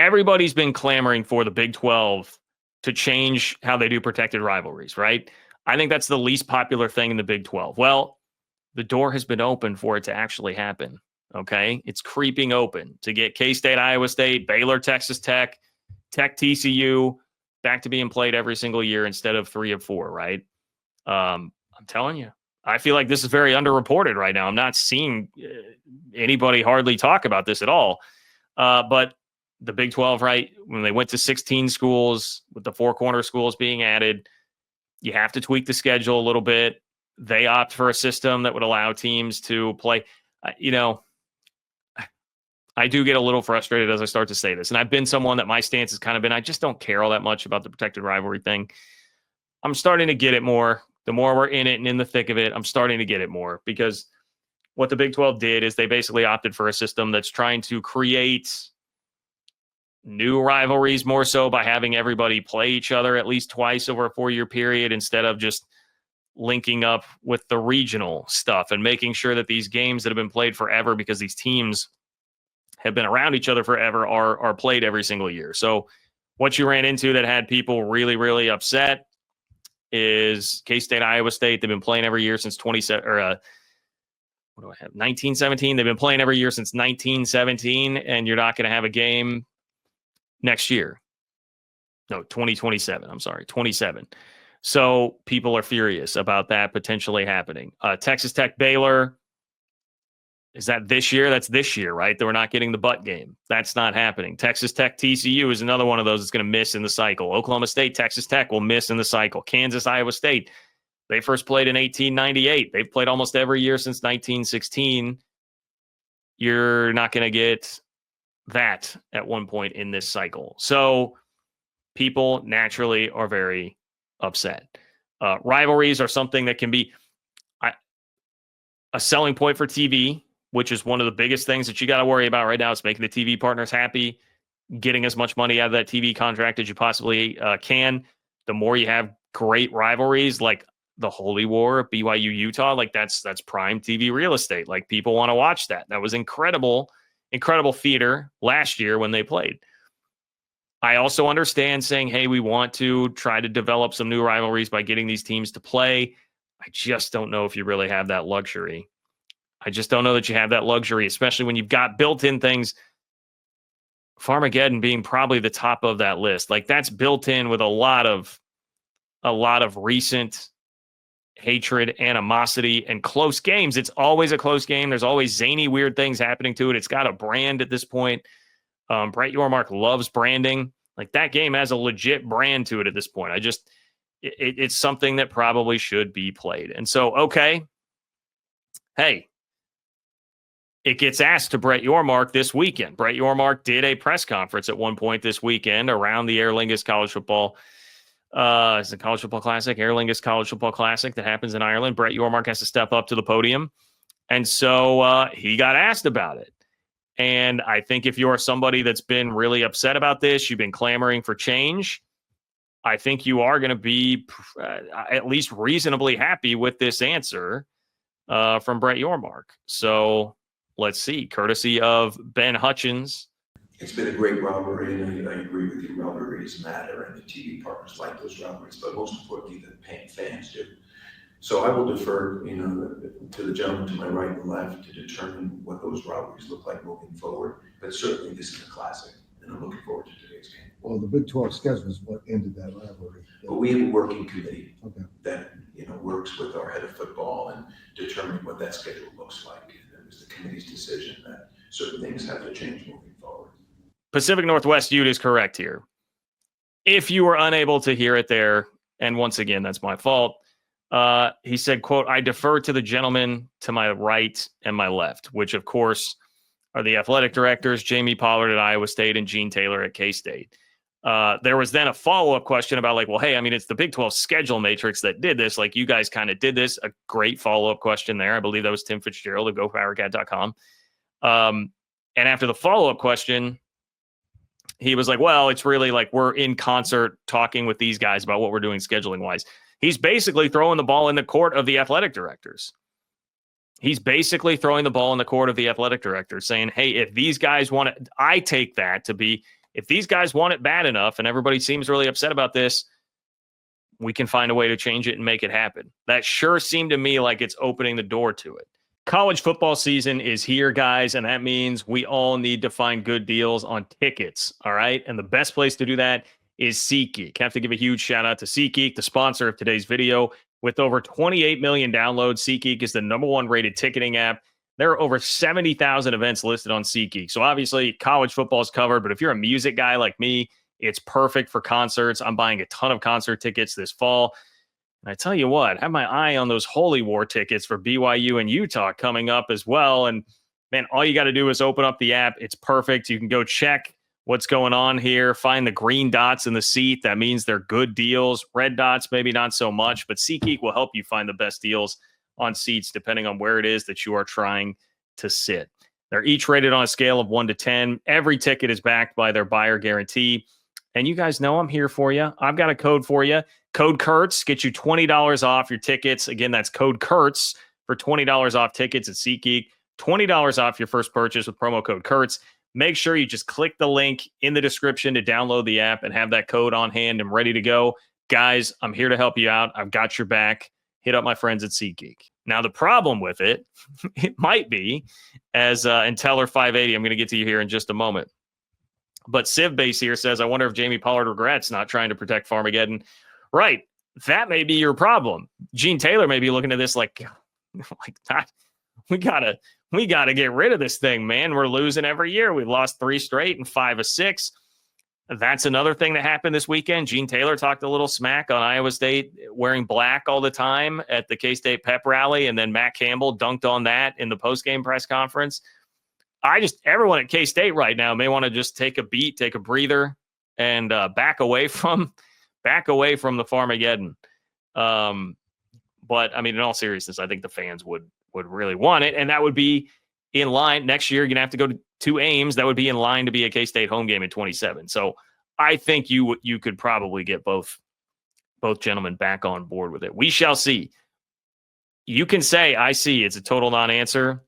everybody's been clamoring for the Big 12 to change how they do protected rivalries, right? I think that's the least popular thing in the Big 12. Well, the door has been open for it to actually happen, okay? It's creeping open to get K-State, Iowa State, Baylor, Texas Tech, Tech, TCU back to being played every single year instead of 3 of 4, right? I'm telling you, I feel like this is very underreported right now. I'm not seeing anybody hardly talk about this at all. But the Big 12, right, when they went to 16 schools with the 4 corner schools being added, you have to tweak the schedule a little bit. They opt for a system that would allow teams to play. I do get a little frustrated as I start to say this. And I've been someone that my stance has kind of been, I just don't care all that much about the protected rivalry thing. I'm starting to get it more. The more we're in it and in the thick of it, I'm starting to get it more, because what the Big 12 did is they basically opted for a system that's trying to create new rivalries more so by having everybody play each other at least twice over a 4-year period, instead of just linking up with the regional stuff and making sure that these games that have been played forever, because these teams have been around each other forever, are played every single year. So what you ran into that had people really, really upset is K-State, Iowa State. They've been playing every year since 1917. They've been playing every year since 1917, and you're not going to have a game next year. No, 2027. I'm sorry, 27. So people are furious about that potentially happening. Texas Tech, Baylor. Is that this year? That's this year, right? That we're not getting the butt game. That's not happening. Texas Tech, TCU is another one of those that's going to miss in the cycle. Oklahoma State, Texas Tech will miss in the cycle. Kansas, Iowa State. They first played in 1898. They've played almost every year since 1916. You're not going to get that at one point in this cycle. So people naturally are very upset. Rivalries are something that can be a selling point for TV, which is one of the biggest things that you got to worry about right now. It's making the TV partners happy, getting as much money out of that TV contract as you possibly can. The more you have great rivalries, like the Holy War, BYU, Utah, like that's prime TV real estate. Like, people want to watch that. That was incredible theater last year when they played. I also understand saying, hey, we want to try to develop some new rivalries by getting these teams to play. I just don't know if you really have that luxury. I just don't know that you have that luxury, especially when you've got built-in things. Farmageddon being probably the top of that list. Like, that's built in with a lot of recent hatred, animosity, and close games. It's always a close game. There's always zany, weird things happening to it. It's got a brand at this point. Brett Yormark loves branding. Like, that game has a legit brand to it at this point. It's something that probably should be played. And so, okay, hey, it gets asked to Brett Yormark this weekend. Brett Yormark did a press conference at one point this weekend around the Aer Lingus College Football. It's the College Football Classic, Aer Lingus College Football Classic that happens in Ireland. Brett Yormark has to step up to the podium. And so he got asked about it. And I think if you're somebody that's been really upset about this, you've been clamoring for change, I think you are going to be at least reasonably happy with this answer from Brett Yormark. So let's see, courtesy of Ben Hutchins. It's been a great rivalry, and I agree with you. Rivalries matter, and the TV partners like those rivalries, but most importantly, the fans do. So I will defer, to the gentleman to my right and left to determine what those rivalries look like moving forward. But certainly, this is a classic, and I'm looking forward to today's game. Well, the Big 12 schedule is what ended that rivalry. But we have a working committee that works with our head of football and determining what that schedule looks like. And it was the committee's decision that certain things have to change moving forward. Pacific Northwest Ute is correct here. If you were unable to hear it there, and once again, that's my fault, he said, quote, I defer to the gentleman to my right and my left, which, of course, are the athletic directors, Jamie Pollard at Iowa State and Gene Taylor at K-State. There was then a follow-up question about, like, well, hey, I mean, it's the Big 12 schedule matrix that did this. Like, you guys kind of did this. A great follow-up question there. I believe that was Tim Fitzgerald of GoPowerCat.com. And after the follow-up question, he was like, well, it's really like we're in concert talking with these guys about what we're doing scheduling-wise. He's basically throwing the ball in the court of the athletic directors. He's basically throwing the ball in the court of the athletic directors, saying, hey, if these guys want to, I take that to be, if these guys want it bad enough and everybody seems really upset about this, we can find a way to change it and make it happen. That sure seemed to me like it's opening the door to it. College football season is here, guys, and that means we all need to find good deals on tickets, all right? And the best place to do that is SeatGeek. I have to give a huge shout out to SeatGeek, the sponsor of today's video. With over 28 million downloads, SeatGeek is the #1 rated ticketing app. There are over 70,000 events listed on SeatGeek. So obviously college football is covered, but if you're a music guy like me, it's perfect for concerts. I'm buying a ton of concert tickets this fall. And I tell you what, I have my eye on those Holy War tickets for BYU and Utah coming up as well. And man, all you got to do is open up the app. It's perfect. You can go check what's going on here, find the green dots in the seat. That means they're good deals. Red dots, maybe not so much, but SeatGeek will help you find the best deals on seats depending on where it is that you are trying to sit. They're each rated on a scale of 1 to 10. Every ticket is backed by their buyer guarantee. And you guys know I'm here for you. I've got a code for you. Code Kurtz gets you $20 off your tickets. Again, that's code Kurtz for $20 off tickets at SeatGeek. $20 off your first purchase with promo code Kurtz. Make sure you just click the link in the description to download the app and have that code on hand and ready to go. Guys, I'm here to help you out. I've got your back. Hit up my friends at SeatGeek. Now, the problem with it, it might be, as Inteller 580, I'm going to get to you here in just a moment. But CivBase here says, I wonder if Jamie Pollard regrets not trying to protect Farmageddon. Right. That may be your problem. Gene Taylor may be looking at this like that. We gotta get rid of this thing, man. We're losing every year. We've lost 3 straight and 5 of 6. That's another thing that happened this weekend. Gene Taylor talked a little smack on Iowa State wearing black all the time at the K-State pep rally, and then Matt Campbell dunked on that in the postgame press conference. Everyone at K-State right now may want to just take a beat, take a breather, and back away from the Farmageddon. But I mean, in all seriousness, I think the fans would really want it, and that would be in line. Next year, you're gonna have to go to Ames. That would be in line to be a K-State home game in 27. So I think you could probably get both gentlemen back on board with it. We shall see. You can say, I see, it's a total non-answer.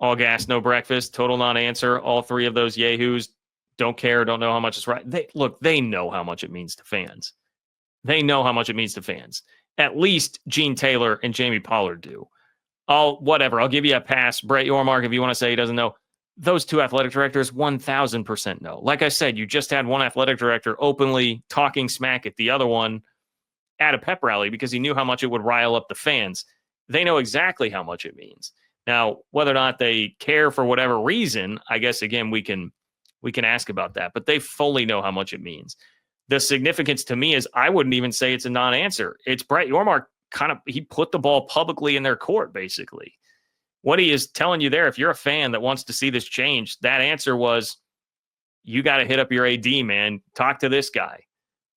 All gas, no breakfast, total non-answer. All 3 of those yahoos don't care, don't know how much it's right. They know how much it means to fans. They know how much it means to fans. At least Gene Taylor and Jamie Pollard do. Whatever. I'll give you a pass. Brett Yormark, if you want to say he doesn't know. Those 2 athletic directors, 1,000% know. Like I said, you just had one athletic director openly talking smack at the other one at a pep rally because he knew how much it would rile up the fans. They know exactly how much it means. Now, whether or not they care for whatever reason, I guess, again, we can ask about that. But they fully know how much it means. The significance to me is I wouldn't even say it's a non-answer. It's Brett Yormark he put the ball publicly in their court, basically. What he is telling you there, if you're a fan that wants to see this change, that answer was, you got to hit up your AD, man. Talk to this guy.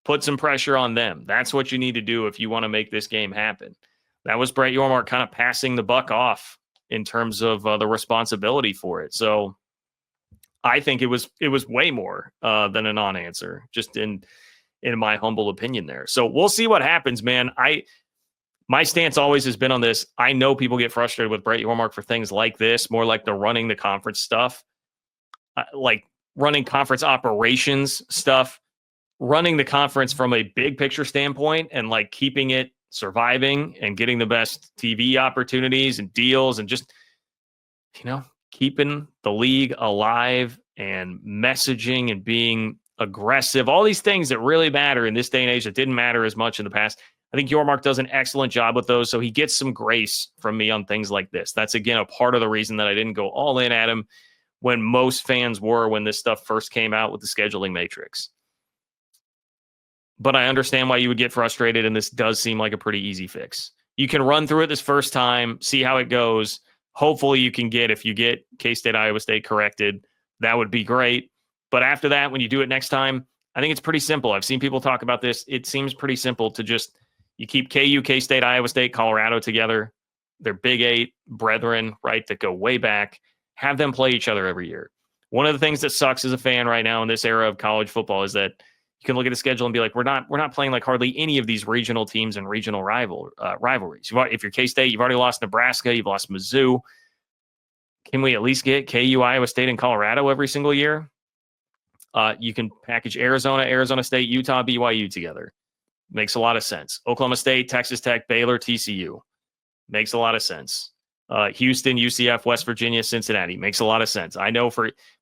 Put some pressure on them. That's what you need to do if you want to make this game happen. That was Brett Yormark kind of passing the buck off in terms of the responsibility for it. So I think it was way more than a non-answer, just in my humble opinion there. So we'll see what happens, man. My stance always has been on this. I know people get frustrated with Brett Yormark for things like this, more like the running the conference stuff, like running conference operations stuff, running the conference from a big picture standpoint and like keeping it surviving and getting the best TV opportunities and deals and just, keeping the league alive and messaging and being aggressive, all these things that really matter in this day and age that didn't matter as much in the past. I think Yormark does an excellent job with those, so he gets some grace from me on things like this. That's, again, a part of the reason that I didn't go all in at him when most fans were when this stuff first came out with the scheduling matrix. But I understand why you would get frustrated, and this does seem like a pretty easy fix. You can run through it this first time, see how it goes. Hopefully you can if you get K-State, Iowa State corrected, that would be great. But after that, when you do it next time, I think it's pretty simple. I've seen people talk about this. It seems pretty simple to just, you keep KU, K-State, Iowa State, Colorado together. They're Big 8 brethren, right, that go way back. Have them play each other every year. One of the things that sucks as a fan right now in this era of college football is that you can look at the schedule and be like, we're not playing like hardly any of these regional teams and regional rivalries. If you're K-State, you've already lost Nebraska, you've lost Mizzou. Can we at least get KU, Iowa State, and Colorado every single year? You can package Arizona, Arizona State, Utah, BYU together. Makes a lot of sense. Oklahoma State, Texas Tech, Baylor, TCU. Makes a lot of sense. Houston, UCF, West Virginia, Cincinnati. Makes a lot of sense. I know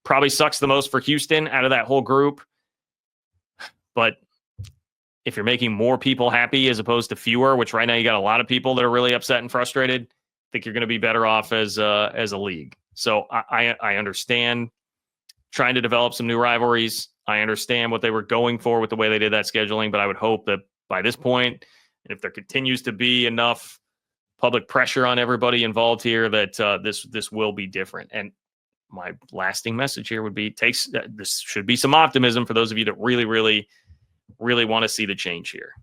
probably sucks the most for Houston out of that whole group. But if you're making more people happy as opposed to fewer, which right now you got a lot of people that are really upset and frustrated, I think you're going to be better off as a league. So I understand trying to develop some new rivalries. I understand what they were going for with the way they did that scheduling, but I would hope that by this point, if there continues to be enough public pressure on everybody involved here, that this will be different. And my lasting message here would be this should be some optimism for those of you that really, really, really want to see the change here.